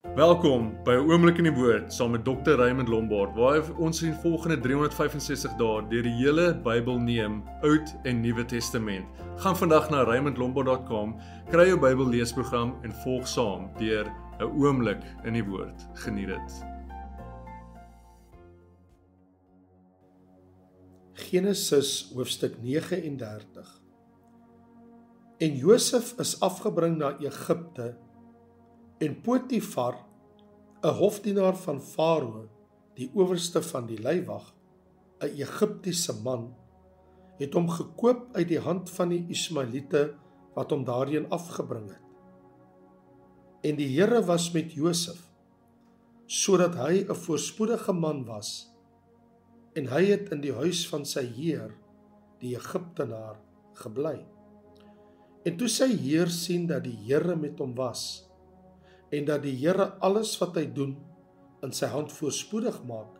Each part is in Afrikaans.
Welkom by 'n oomblik in die woord saam met Dr. Raymond Lombard, waar ons in die volgende 365 dae deur die hele Bybel neem, Oud en Nuwe Testament. Gaan vandag na raymondlombard.com, kry jou Bybel leesprogram en volg saam deur 'n oomblik in die woord. Geniet dit. Genesis hoofstuk 39. En Josef is afgebring na Egipte, en Potifar, 'n hofdienaar van Farao, die owerste van die leiwag, 'n Egiptiese man, het hom gekoop uit die hand van die Ismaeliete wat hom daarheen afgebring het. En die Here was met Josef, sodat hy 'n voorspoedige man was, en hy het in die huis van sy heer, die Egiptenaar, gebly. En toe sy heer sien dat die Here met hom was, en dat die Here alles wat hy doen in sy hand voorspoedig maak,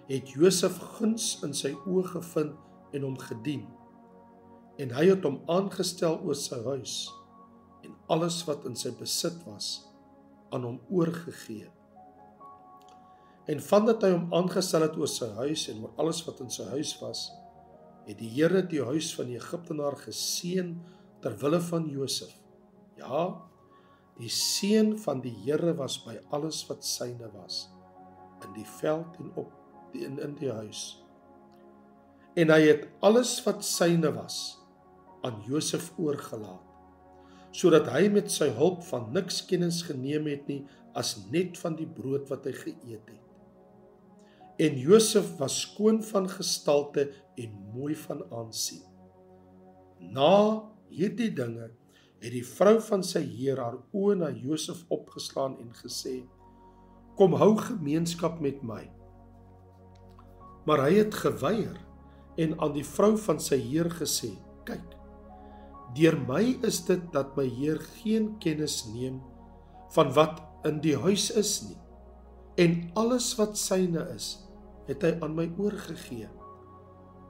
het Josef guns in sy oë gevind en hom gedien. En hy het hom aangestel oor sy huis, en alles wat in sy besit was, aan hom oorgegee. En vandat hy hom aangestel het oor sy huis en oor alles wat in sy huis was, het die Here die huis van die Egiptenaar geseën ter wille van Josef. Ja, die seën van die Here was by alles wat syne was, in die veld en in die huis. En hy het alles wat syne was, aan Josef oorgelaat, sodat hy met sy hulp van niks kennis geneem het nie, as net van die brood wat hy geëet het. En Josef was skoon van gestalte en mooi van aansien. Na hierdie dinge het die vrou van sy heer haar oë na Josef opgeslaan en gesê, kom hou gemeenskap met my. Maar hy het geweier en aan die vrou van sy heer gesê, kyk, deur my is dit dat my heer geen kennis neem van wat in die huis is nie, en alles wat syne is, het hy aan my oorgegee.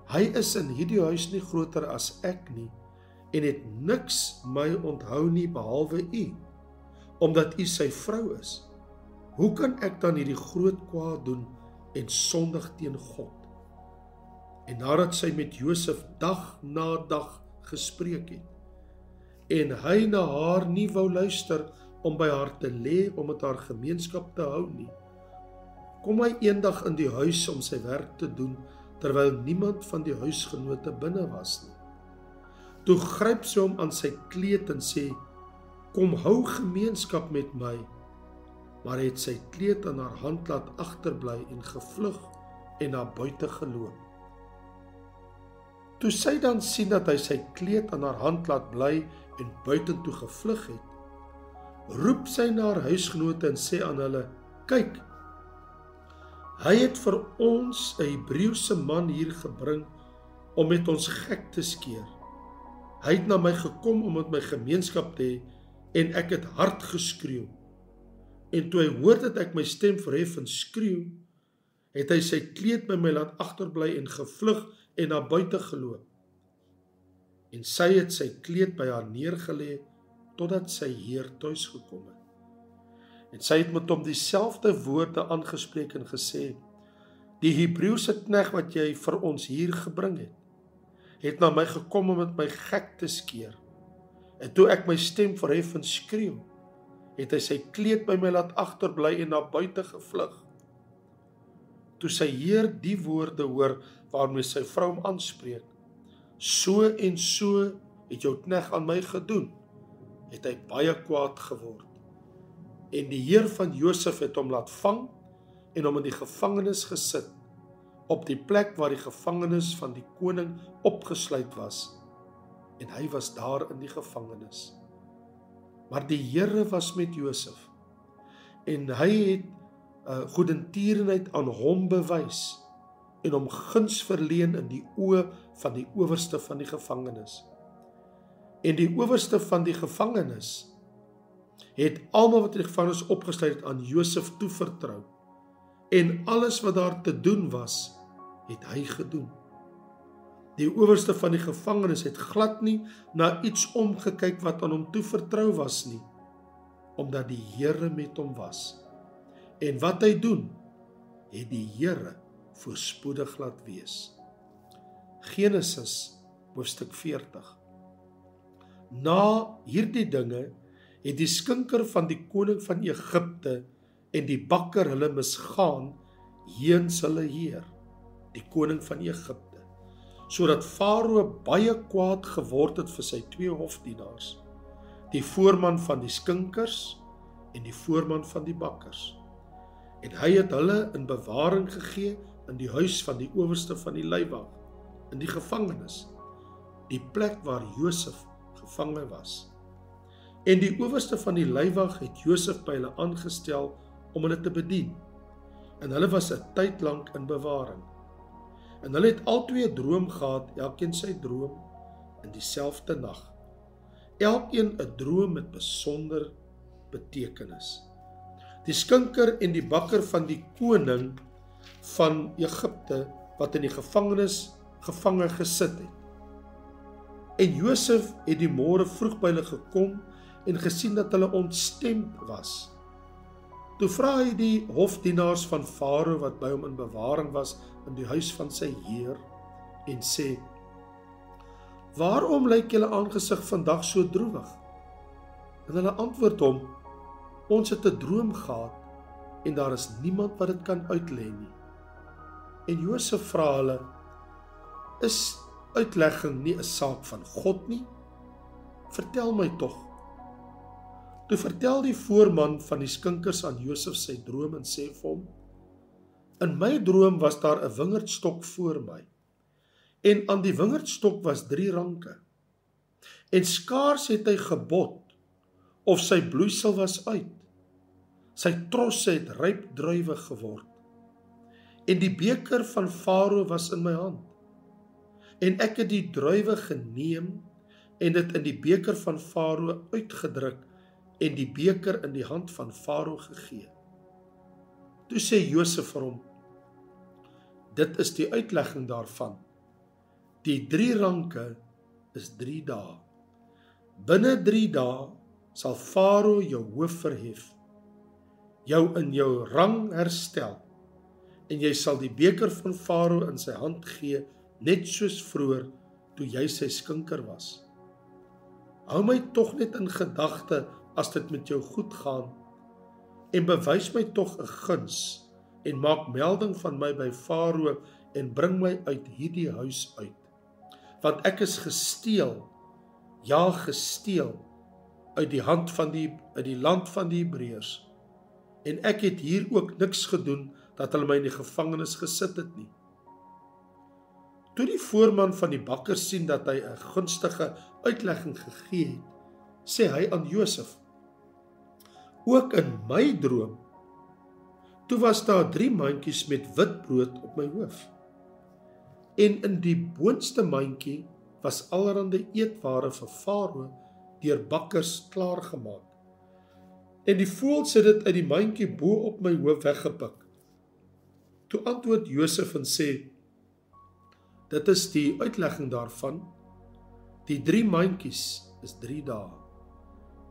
Hy is in hierdie huis nie groter as ek nie, en het niks my onthou nie behalwe u, omdat u sy vrou is. Hoe kan ek dan hierdie groot kwaad doen en sondig teen God? En nadat sy met Josef dag na dag gespreek het, en hy na haar nie wou luister om by haar te lê om met haar gemeenskap te hou nie, kom hy eendag in die huis om sy werk te doen, terwyl niemand van die huisgenote binne was nie. Toe gryp sy hom aan sy kleed en sê, kom hou gemeenskap met my, maar het sy kleed aan haar hand laat agterbly en gevlug en na buite geloop. Toe sy dan sien dat hy sy kleed aan haar hand laat bly en buitentoe gevlug het, roep sy na haar huisgenote en sê aan hulle, kyk, hy het vir ons 'n Hebreëse man hier gebring om met ons gek te skeer. Hy het na my gekom om met my gemeenskap te hê en ek het hard geskreeu. En toe hy hoor dat ek my stem verhef en skreeu, het hy sy kleed by my laat agterbly en gevlug en na buite geloop. En sy het sy kleed by haar neergelê totdat sy heer tuis gekom het. En sy het met hom dieselfde woorde aangespreek en gesê, die Hebreëse knegt wat jy vir ons hier gebring het na my gekom om met my gek te skeer. En toe ek my stem verhef en skreeu, het hy sy kleed by my laat agterbly en na buite gevlug. Toe sy heer die woorde hoor waarmee sy vrou hom aanspreek, so en so het jou knegt aan my gedoen, het hy baie kwaad geword. En die heer van Josef het hom laat vang en hom in die gevangenis gesit, op die plek waar die gevangenis van die koning opgesluit was, en hy was daar in die gevangenis. Maar die Here was met Josef, en hy het goedertierenheid aan hom bewys, en hom guns verleen in die oë van die owerste van die gevangenis. En die owerste van die gevangenis het almal wat in die gevangenis opgesluit het aan Josef toevertrou, en alles wat daar te doen was, het hy gedoen. Die owerste van die gevangenis het glad nie na iets omgekyk wat aan hom toevertrou was nie. omdat die Here met hom was. En wat hy doen, het die Here voorspoedig laat wees. Genesis hoofstuk 40. Na hierdie dinge het die skinker van die koning van Egipte en die bakker hulle misgaan heens hulle heer, die koning van Egipte, sodat Farao baie kwaad geword het vir sy 2 hofdienaars, die voorman van die skinkers en die voorman van die bakkers. En hy het hulle in bewaring gegee in die huis van die owerste van die leiwag, in die gevangenis, die plek waar Josef gevange was. En die owerste van die leiwag het Josef by hulle aangestel om hulle te bedien. En hulle was 'n tyd lank in bewaring. En hulle het albei 'n droom gehad, elkeen sy droom in dieselfde nag. Elkeen 'n droom met besonder betekenis. Die skinker en die bakker van die koning van Egipte wat in die gevangenis gevange gesit het. En Josef het die môre vroeg by hulle gekom en gesien dat hulle ontstemd was. Toe vra hy die hofdienaars van Farao wat by hom in bewaring was in die huis van sy heer en sê: "Waarom lyk julle aangesig vandag so droewig?" En hulle antwoord hom: "Ons het 'n droom gehad en daar is niemand wat dit kan uitlê nie." En Josef vra hulle: "Is uitlegging nie 'n saak van God nie? Vertel my tog." Toe vertel die voorman van die skinkers aan Josef sy droom en sê vir hom: "In my droom was daar 'n wingerdstok voor my, en aan die wingerdstok was 3 ranke, en skaars het hy gebot, of sy bloeisel was uit. Sy trosse het ryp druiwe geword, en die beker van Farao was in my hand. En ek het die druiwe geneem en dit in die beker van Farao uitgedruk en die beker in die hand van Farao gegee." Toe sê Josef vir hom: "Dit is die uitlegging daarvan. Die 3 ranke is 3 dae. Binne 3 dae sal Farao jou hoof verhef, jou in jou rang herstel, en jy sal die beker van Farao in sy hand gee, net soos vroeër toe jy sy skinker was. Hou my tog net in gedagte as dit met jou goed gaan, en bewys my tog 'n guns, en maak melding van my by Farao, en bring my uit hierdie huis uit. Want ek is gesteel, ja gesteel, uit die land van die Hebreërs, en ek het hier ook niks gedoen, dat hulle my in die gevangenis gesit het nie." Toe die voorman van die bakker sien dat hy 'n gunstige uitlegging gegee het, sê hy aan Josef: "Ook in my droom, toe was daar 3 mandjies met wit brood op my hoof. En in die boonste mandjie was allerhande eetware vir Farao deur bakkers klaargemaak. En die voëls het dit uit die mandjie bo op my hoof weggepik." Toe antwoord Josef en sê: "Dit is die uitlegging daarvan. Die 3 mandjies is 3 dae.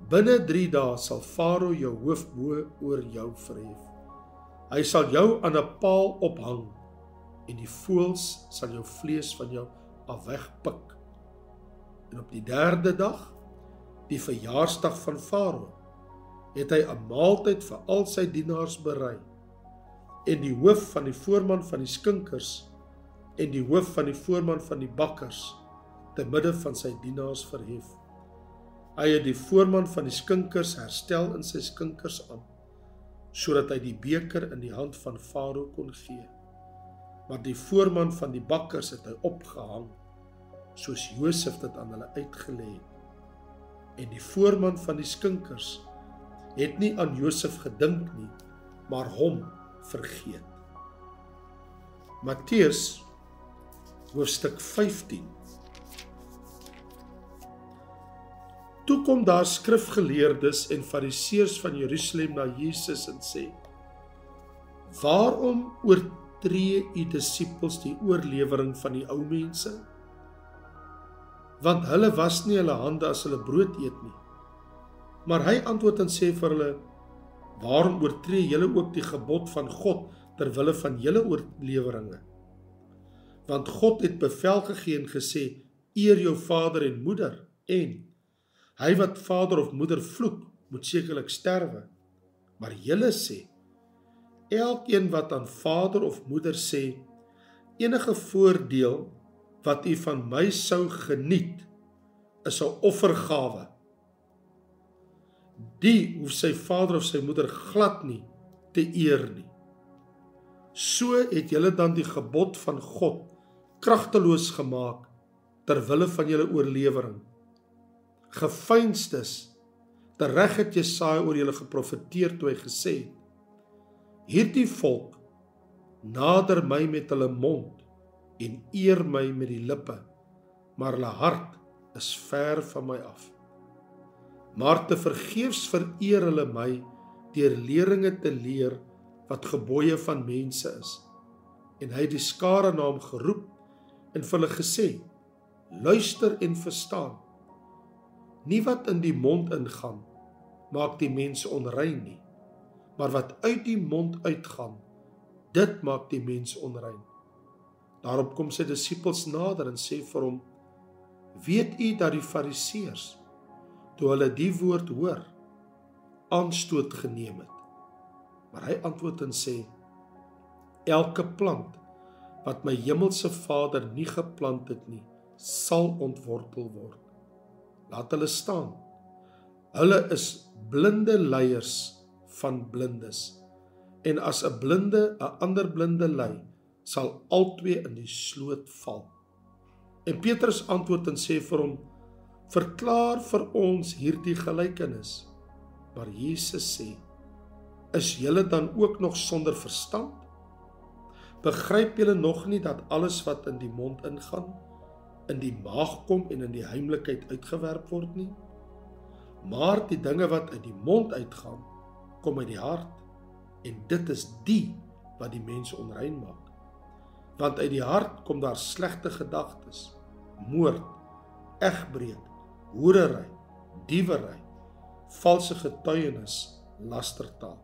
Binne 3 dae sal Farao jou hoof bo oor jou verhef. Hy sal jou aan 'n paal ophang, en die voëls sal jou vlees van jou af wegpik. En op die 3de dag, die verjaarsdag van Farao, het hy 'n maaltyd vir al sy dienaars berei, en die hoof van die voorman van die skinkers en die hoof van die voorman van die bakkers te midde van sy dienaars verhef. Hy het die voorman van die skinkers herstel in sy skinkersambt, sodat hy die beker in die hand van Farao kon gee. Maar die voorman van die bakkers het hy opgehang, soos Josef dit aan hulle uitgelê het. En die voorman van die skinkers het nie aan Josef gedink nie, maar hom vergeet." Matteus hoofstuk 15. Toe kom daar skrifgeleerdes en fariseërs van Jerusalem na Jesus en sê: "Waarom oortree u disippels die oorlewering van die ou mense? Want hulle was nie hulle hande as hulle brood eet nie. Maar hy antwoord en sê vir hulle: waarom oortree julle ook die gebod van God ter wille van julle oorleweringe? Want God het bevel gegee en gesê: eer jou vader en moeder, en hy wat vader of moeder vloek, moet sekerlik sterwe. Maar julle sê: elkeen wat aan vader of moeder sê, enige voordeel wat u van my sou geniet, is 'n offergawe. Die hoef sy vader of sy moeder glad nie te eer nie. So het julle dan die gebod van God kragteloos gemaak ter wille van julle oorlewering. Geveinsdes, tereg het Jesaja oor julle geprofeteer toe hy gesê het: hierdie volk nader my met hulle mond en eer my met die lippe, maar hulle hart is ver van my af. Maar te vergeefs vereer hulle my deur leringe te leer wat gebooie van mense is. En hy het die skare na hom geroep en vir hulle gesê: luister en verstaan. Nie wat in die mond ingaan, maak die mens onrein nie, maar wat uit die mond uitgaan, dit maak die mens onrein. Daarop kom sy disippels nader en sê vir hom: weet u dat die fariseërs, toe hulle die woord hoor, aanstoot geneem het? Maar hy antwoord en sê: elke plant wat my hemelse Vader nie geplant het nie, sal ontwortel word. Laat hulle staan. Hulle is blinde leiers van blindes. En as 'n blinde 'n ander blinde lei, sal albei in die sloot val. En Petrus antwoord en sê vir hom: verklaar vir ons hierdie gelykenis. Maar Jesus sê: is julle dan ook nog sonder verstand? Begryp julle nog nie dat alles wat in die mond ingaan, in die maag kom en in die heimlikheid uitgewerp word nie? Maar die dinge wat uit die mond uitgaan, kom uit die hart, en dit is die wat die mens onrein maak. Want uit die hart kom daar slegte gedagtes, moord, egbreek, hoerery, diewery, valse getuienis, lastertaal.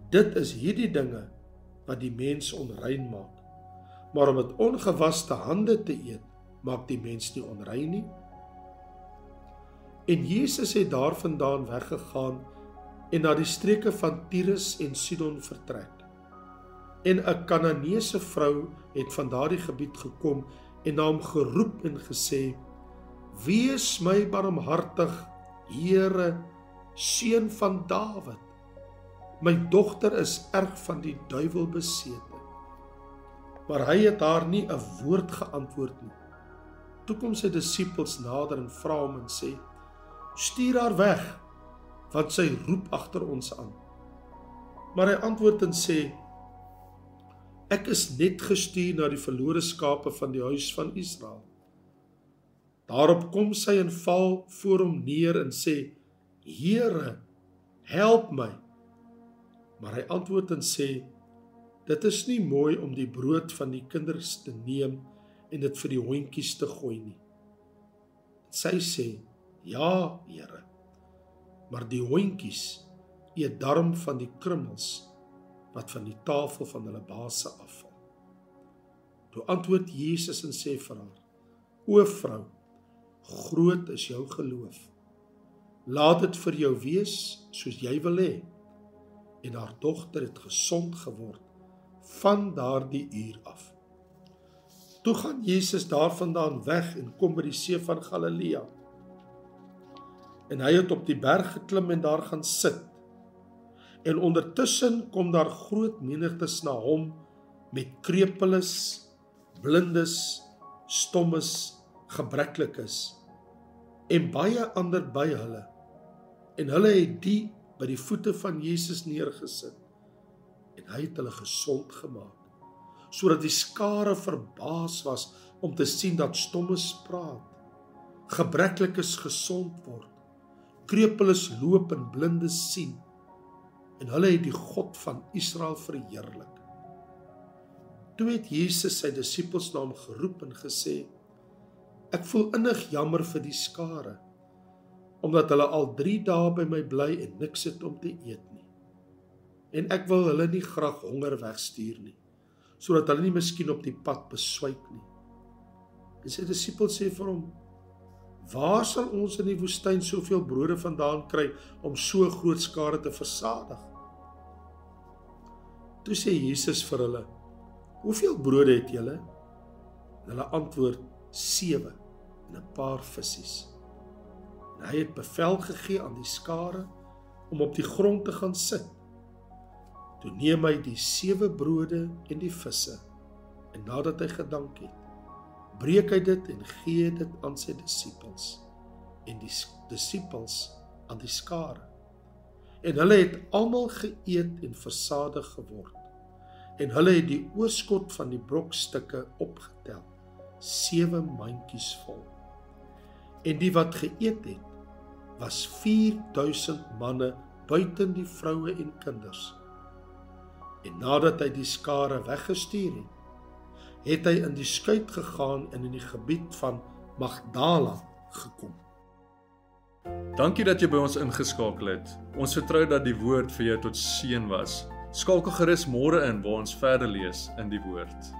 Dit is hierdie dinge wat die mens onrein maak. Maar om met ongewaste hande te eet, maak die mens nie onrein nie. En Jesus het daarvandaan weggegaan en na die streke van Tyrus en Sidon vertrek. En 'n Kananeese vrou het van daardie gebied gekom en na hom geroep en gesê: wees my barmhartig, Here, seun van Dawid. My dogter is erg van die duiwel besete. Maar hy het haar nie 'n woord geantwoord nie. Toe kom sy disippels nader en vra hom en sê: stuur haar weg, want sy roep agter ons aan. Maar hy antwoord en sê: ek is net gestuur na die verlore skape van die huis van Israel. Daarop kom sy en val voor hom neer en sê: Here, help my. Maar hy antwoord en sê: dit is nie mooi om die brood van die kinders te neem en dit vir die hondjies te gooi nie. Sy sê: ja, Here, maar die hondjies eet darm van die krummels wat van die tafel van hulle baase afval. Toe antwoord Jesus en sê vir haar: o vrou, groot is jou geloof. Laat dit vir jou wees soos jy wil hê. En haar dogter het gesond geword van daardie uur af. Toe gaan Jesus daarvandaan weg en kom by die see van Galilea. En hy het op die berg geklim en daar gaan sit. En ondertussen kom daar groot menigtes na hom met krepeles, blindes, stommes, gebreklikes en baie ander by hulle. En hulle het die by die voete van Jesus neergesit en hy het hulle gesond gemaak, sodat die skare verbaas was om te sien dat stommes praat, gebreklikes gesond word, krepeles loop en blindes sien, en hulle het die God van Israel verheerlik. Toe het Jesus sy disippels na hom geroep en gesê: ek voel innig jammer vir die skare, omdat hulle al 3 dae by my bly en niks het om te eet nie. En ek wil hulle nie graag honger wegstuur nie, sodat hulle nie miskien op die pad beswyk nie. En sy disippels sê vir hom, waar sal ons in die woestyn soveel brode vandaan kry om so groot skare te versadig? Toe sê Jesus vir hulle, hoeveel brode het julle? En hulle antwoord, 7 en 'n paar vissies. En hy het bevel gegee aan die skare om op die grond te gaan sit. Toe neem hy die 7 brode en die visse, en nadat hy gedank het, breek hy dit en gee dit aan sy disippels, en die disippels aan die skare. En hulle het almal geëet en versadig geword, en hulle het die oorskot van die brokstukke opgetel, 7 mandjies vol. En die wat geëet het, was 4000 manne buiten die vroue en kinders. En nadat hy die skare weggestuur het, het hy in die skuit gegaan en in die gebied van Magdala gekom. Dankie dat jy by ons ingeskakel het. Ons vertrou dat die woord vir jou tot seën was. Skakel gerus môre in waar ons verder lees in die woord.